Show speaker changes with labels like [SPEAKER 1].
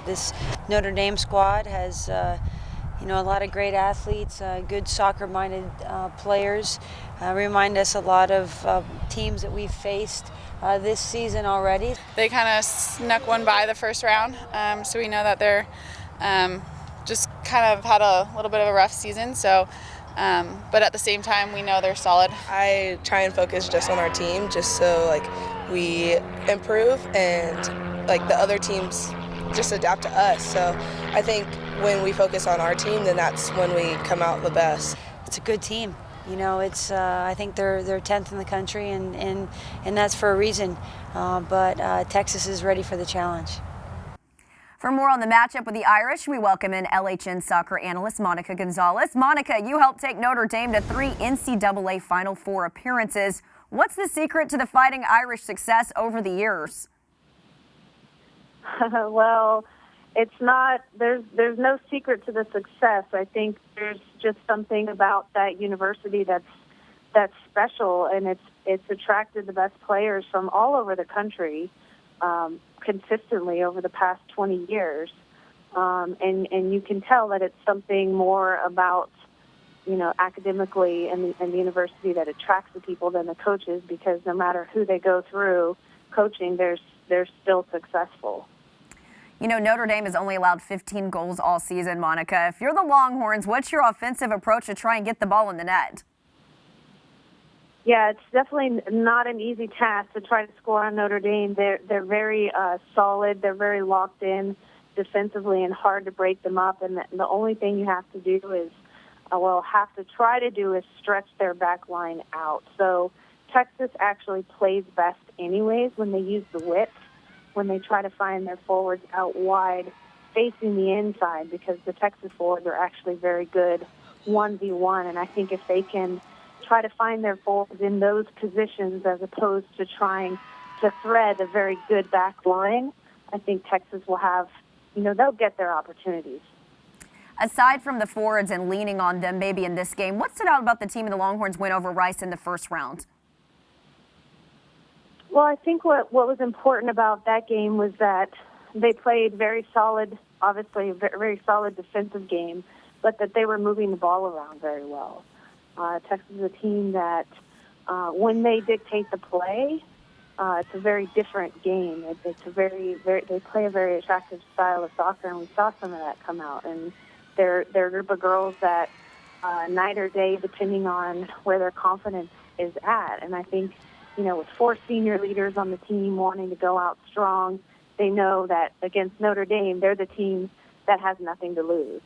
[SPEAKER 1] This Notre Dame squad has a lot of great athletes, good soccer-minded players. Remind us a lot of teams that we've faced this season already.
[SPEAKER 2] They kind of snuck one by the first round, so we know that they're just kind of had a little bit of a rough season. So, but at the same time, we know they're solid.
[SPEAKER 3] I try and focus just on our team, just so we improve and the other teams just adapt to us. So I think when we focus on our team, then that's when we come out the best.
[SPEAKER 1] It's a good team. It's I think they're 10th in the country, and that's for a reason. But Texas is ready for the challenge.
[SPEAKER 4] For more on the matchup with the Irish, we welcome in LHN soccer analyst Monica Gonzalez. Monica, you helped take Notre Dame to 3 NCAA Final Four appearances. What's the secret to the Fighting Irish success over the years?
[SPEAKER 5] Well, it's not. There's no secret to the success. I think there's just something about that university that's special, and it's attracted the best players from all over the country consistently over the past 20 years, and you can tell that it's something more about academically and the university that attracts the people than the coaches, because no matter who they go through coaching, they're still successful.
[SPEAKER 4] Notre Dame has only allowed 15 goals all season, Monica. If you're the Longhorns, what's your offensive approach to try and get the ball in the net?
[SPEAKER 5] Yeah, it's definitely not an easy task to try to score on Notre Dame. They're very solid. They're very locked in defensively and hard to break them up. And the only thing you have to do is, try to do is stretch their back line out. So Texas actually plays best anyways when they use the width, when they try to find their forwards out wide facing the inside, because the Texas forwards are actually very good 1v1. And I think if they can try to find their forwards in those positions as opposed to trying to thread a very good back line, I think Texas will have, they'll get their opportunities.
[SPEAKER 4] Aside from the forwards and leaning on them maybe in this game, what stood out about the team in the Longhorns win over Rice in the first round?
[SPEAKER 5] Well, I think what was important about that game was that they played very solid, obviously a very solid defensive game, but that they were moving the ball around very well. Texas is a team that when they dictate the play, it's a very different game. It's a they play a very attractive style of soccer, and we saw some of that come out. And they're a group of girls that night or day, depending on where their confidence is at. And I think, with 4 senior leaders on the team wanting to go out strong, they know that against Notre Dame, they're the team that has nothing to lose.